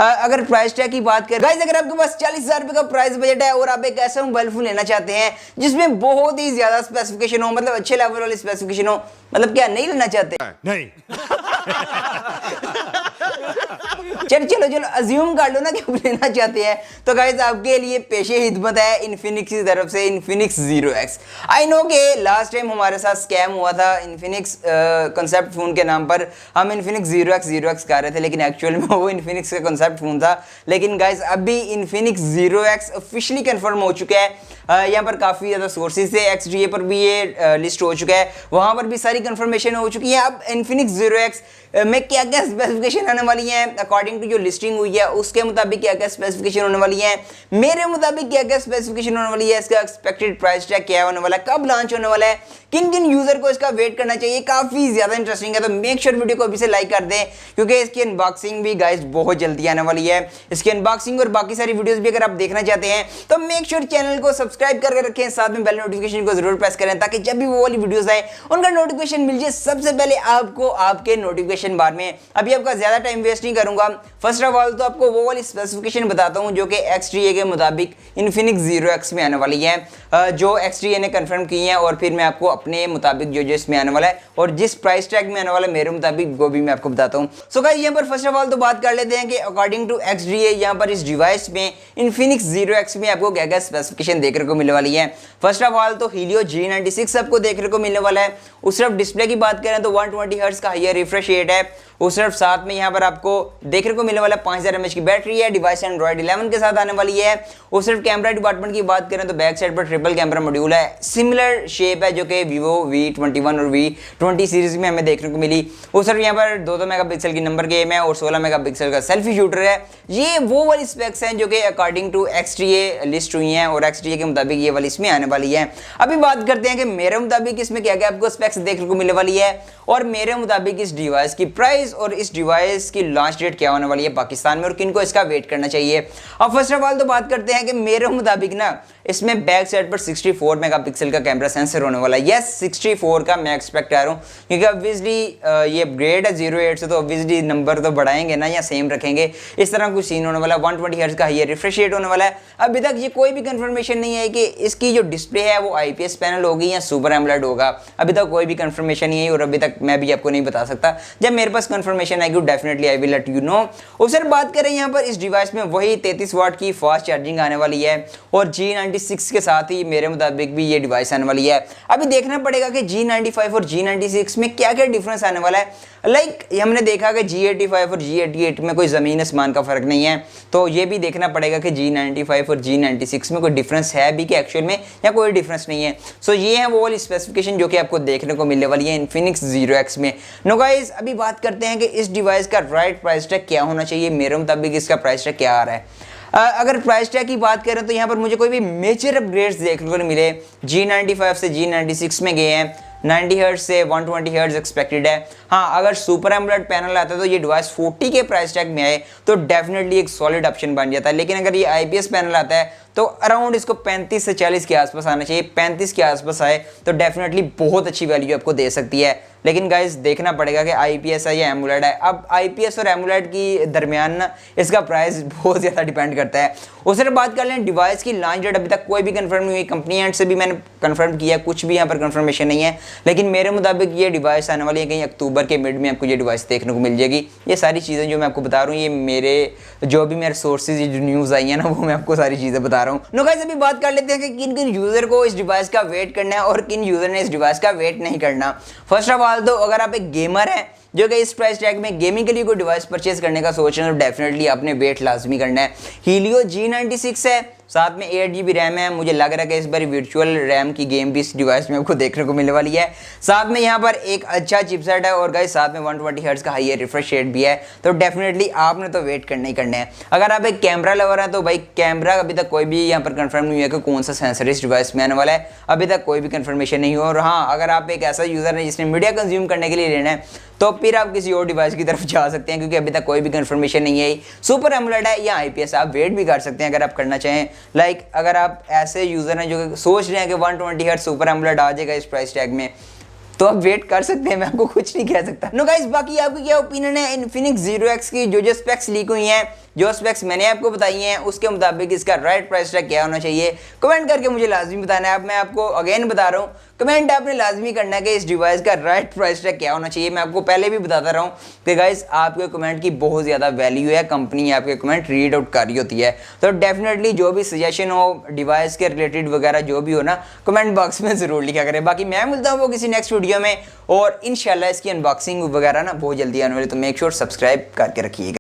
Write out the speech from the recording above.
अगर price tag की बात करें गाइस, अगर आपके पास 40,000 रुपए का प्राइस बजट है और आप एक ऐसा मोबाइल फोन लेना चाहते हैं जिसमें बहुत ही ज्यादा स्पेसिफिकेशन हो, मतलब अच्छे लेवल वाली स्पेसिफिकेशन हो, मतलब क्या नहीं लेना चाहते? नहीं। चलो अज्यूम कर लो ना कि आप लेना चाहते हैं, तो गाइस आपके लिए पेशे हिदमत है इन्फिनिक्स की तरफ से Infinix zero x. I know कि लास्ट टाइम हमारे साथ स्कैम हुआ था इन्फिनिक्स कंसेप्ट फोन के नाम पर, हम इन्फिनिक्स जीरो एक्स कर रहे थे, लेकिन एक्चुअल में वो इन्फिनिक्स का कंसेप्ट फोन था। लेकिन गाइस अभी Infinix zero x officially confirm हो चुका है, यहाँ पर काफ़ी ज़्यादा सोर्सेज से XDA पर भी ये लिस्ट हो चुका है, वहाँ पर भी सारी कंफर्मेशन हो चुकी है। अब इन्फिनिक्स जीरो एक्स में क्या क्या स्पेसिफिकेशन आने वाली है, अकॉर्डिंग टू जो लिस्टिंग हुई है उसके मुताबिक क्या क्या स्पेसिफिकेशन होने वाली है, मेरे मुताबिक क्या क्या स्पेसिफिकेशन होने वाली है, इसका एक्सपेक्टेड प्राइस टैग क्या होने वाला है, कब लॉन्च होने वाला है, किन किन यूजर को इसका वेट करना चाहिए, काफी ज्यादा इंटरेस्टिंग है। तो मेक श्योर वीडियो को अभी से लाइक कर दें, क्योंकि इसकी अनबॉक्सिंग भी गाइस बहुत जल्दी आने वाली है। इसकी अनबॉक्सिंग और बाकी सारी वीडियोस भी अगर आप देखना चाहते हैं तो मेक श्योर चैनल को सब्सक्राइब करके रखें, साथ में बेल नोटिफिकेशन को जरूर प्रेस करें ताकि जब भी वो वाली वीडियोस आए उनका नोटिफिकेशन मिल जाए सबसे पहले आपको आपके नोटिफिकेशन बार में। अभी आपका ज्यादा टाइम वेस्ट नहीं करूंगा, फर्स्ट ऑफ ऑल तो आपको वो वाली स्पेसिफिकेशन बताता हूं जो कि XDA के मुताबिक इन्फिनिक्स जीरो एक्स में आने वाली है, जो XDA ने कंफर्म की है, और फिर मैं आपको अपने मुताबिक जो इसमें आने वाला है और जिस प्राइस टैग में आने वाला है मेरे मुताबिक वो भी मैं आपको बताता हूं। सो गाइस यहाँ पर फर्स्ट ऑफ ऑल तो बात कर लेते हैं कि अकॉर्डिंग टू XDA यहाँ पर इस डिवाइस में इन्फिनिक्स जीरो एक्स में आपको क्या क्या स्पेसिफिकेशन देखने को मिलने वाली है। फर्स्ट ऑफ ऑल तो Helio G96 आपको देखने को मिलने वाला है। उस तरफ डिस्प्ले की बात करें तो 120 हर्ट्ज का हायर रिफ्रेश रेट है। उस तरफ साथ में यहाँ पर आपको देखने को मिलने वाला 5000 mAh की बैटरी है, डिवाइस एंड्रॉइड 11 के साथ आने वाली है। उस तरफ कैमरा डिपार्टमेंट की बात करें तो बैक साइड पर ट्रिपल कैमरा मॉड्यूल है, सिमिलर शेप है जो कि Vivo V21 और V20 सीरीज में हमें देखने को मिली। उस तरफ यहाँ पर 2 मेगापिक्सल की नंबर गेम है और 16 मेगापिक्सल का सेल्फी शूटर है। ये वो वाली स्पेक्स हैं जो कि अकॉर्डिंग टू XDA लिस्ट हुई हैं और XDA के मुताबिक ये वाली इसमें आने वाली है। अभी बात करते हैं कि मेरे मुताबिक इसमें क्या क्या आपको स्पेक्स देखने को मिलने वाली है और मेरे मुताबिक इस डिवाइस की प्राइस और इस डिवाइस की लॉन्च डेट क्या होने वाली है पाकिस्तान में और किन को इसका वेट करना चाहिए। अब फर्स्ट ऑफ ऑल तो बात करते हैं कि मेरे मुताबिक ना इसमें बैक साइड पर 64 मेगापिक्सल का कैमरा सेंसर होने वाला है। यस 64 का मैं एक्सपेक्ट कर रहा हूँ, क्योंकि ऑब्वियसली ये अपग्रेड है 08 से, तो ऑब्वियसली नंबर तो बढ़ाएंगे ना या सेम रखेंगे, इस तरह कुछ सीन होने वाला है। 120 हर्ट्ज का ये रिफ्रेश रेट होने वाला है। अभी तक ये कोई भी कंफर्मेशन नहीं है कि इसकी जो डिस्प्ले है वो IPS पैनल होगी या सुपर एमोलेड होगा, अभी तक कोई भी कंफर्मेशन नहीं है और अभी तक मैं भी आपको नहीं बता सकता। जब मेरे पास कंफर्मेशन आएगी definitely I will let you know. और सर बात करें यहाँ पर इस डिवाइस में वही 33 वाट की फास्ट चार्जिंग आने वाली है और G96 के साथ ही मेरे मुताबिक भी ये डिवाइस आने वाली है। अभी देखना पड़ेगा कि G95 और G96 में क्या क्या डिफरेंस आने वाला है। लाइक हमने देखा कि G85 और G88 में कोई ज़मीन आसमान का फ़र्क नहीं है, तो ये भी देखना पड़ेगा कि G95 और G96 में कोई डिफरेंस है भी कि एक्चुअल में या कोई डिफरेंस नहीं है। सो ये है वो वाली स्पेसिफिकेशन जो कि आपको देखने को मिलने वाली है इन्फिनिक्स जीरो एक्स में। नो गाइस अभी बात करते हैं कि इस डिवाइस का राइट प्राइस टैग क्या होना चाहिए। मेरे मुताबिक इसका प्राइस टैग क्या आ रहा है। अगर प्राइस टैग की बात करें तो यहाँ पर मुझे कोई भी मेजर अपग्रेड्स देखने को नहीं मिले। G95 से G96 में गए हैं, 90 हर्ट्ज से 120 हर्ट्ज एक्सपेक्टेड है। हाँ अगर सुपर एमोलेड पैनल आता है तो ये डिवाइस 40 के प्राइस टैग में आए तो डेफिनेटली एक सॉलिड ऑप्शन बन जाता है, लेकिन अगर ये IPS पैनल आता है तो अराउंड इसको 35 से 40 के आसपास आना चाहिए। 35 के आसपास आए तो डेफिनेटली बहुत अच्छी वैल्यू आपको दे सकती है, लेकिन गाइस देखना पड़ेगा कि IPS है या एमोलेड है। अब IPS और एमोलेड की दरमियान ना इसका प्राइस बहुत ज़्यादा डिपेंड करता है। उससे बात कर लें डिवाइस की लॉन्च डेट अभी तक कोई भी कंफर्म नहीं हुई, कंपनी एंड से भी मैंने कंफर्म किया, कुछ भी यहाँ पर कंफर्मेशन नहीं है, लेकिन मेरे मुताबिक ये डिवाइस आने वाली है कहीं अक्टूबर के मिड में आपको ये डिवाइस देखने को मिल जाएगी। ये सारी चीज़ें जो मैं आपको बता रहा हूँ ये मेरे जो भी मेरे सोर्सेज जो न्यूज़ आई है ना वो मैं आपको सारी चीज़ें बता रहा हूँ। नो गाइस अभी बात कर लेते हैं कि किन किन यूज़र को इस डिवाइस का वेट करना है और किन यूज़र ने इस डिवाइस का वेट नहीं करना। फर्स्ट ऑफ ऑल तो अगर आप एक गेमर हैं जो कि इस प्राइस टैग में गेमिंग के लिए कोई डिवाइस परचेज करने का सोच रहे हैं तो डेफिनेटली आपने वेट लाजमी करना है। Helio G96 है, साथ में 8GB रैम है। मुझे लग रहा है कि इस बार वर्चुअल रैम की गेम भी इस डिवाइस में आपको देखने को मिलने वाली है। साथ में यहाँ पर एक अच्छा चिपसेट है और गाइस साथ में 120 हर्ट्ज का हाई रिफ्रेश रेट भी है, तो डेफिनेटली आपने तो वेट करना ही करना है। अगर आप एक कैमरा लवर हैं तो भाई कैमरा अभी तक कोई भी यहाँ पर कंफर्म नहीं हुआ कि कौन सा सेंसर इस डिवाइस में आने वाला है, अभी तक कोई भी कंफर्मेशन नहीं हुआ। और हाँ अगर आप एक ऐसा यूज़र है जिसने मीडिया कंज्यूम करने के लिए लेना है तो फिर आप किसी और डिवाइस की तरफ जा सकते हैं, क्योंकि अभी तक कोई भी कंफर्मेशन नहीं है। सुपर एमोलेड है या IPS आप वेट भी कर सकते हैं अगर आप करना चाहें। लाइक अगर आप ऐसे यूज़र हैं जो सोच रहे हैं कि 120 हर्ट्ज सुपर एमोलेड आ जाएगा इस प्राइस टैग में, तो आप वेट कर सकते हैं, मैं आपको कुछ नहीं कह सकता। नो गाइस बाकी आपकी क्या ओपिनियन है इन्फिनिक्स जीरो एक्स की जो स्पेक्स लीक हुई हैं जो स्पेक्स मैंने आपको बताई हैं उसके मुताबिक इसका राइट प्राइस टैग क्या होना चाहिए, कमेंट करके मुझे लाजमी बताना है। अब मैं आपको अगेन बता रहा हूँ, कमेंट आपने लाजमी करना है कि इस डिवाइस का राइट प्राइस टैग क्या होना चाहिए। मैं आपको पहले भी बताता रहा हूँ कि गाइस आपके कमेंट की बहुत ज़्यादा वैल्यू है, कंपनी आपके कमेंट रीड आउट कर रही होती है। तो डेफिनेटली जो भी सजेशन हो डिवाइस के रिलेटेड वगैरह जो भी हो ना, कमेंट बॉक्स में ज़रूर लिखा करें। बाकी मैं मिलता हूँ वो किसी नेक्स्ट वीडियो में, और इंशाल्लाह इसकी अनबॉक्सिंग वगैरह ना बहुत जल्दी आने वाली, तो मेक श्योर सब्सक्राइब करके रखिएगा।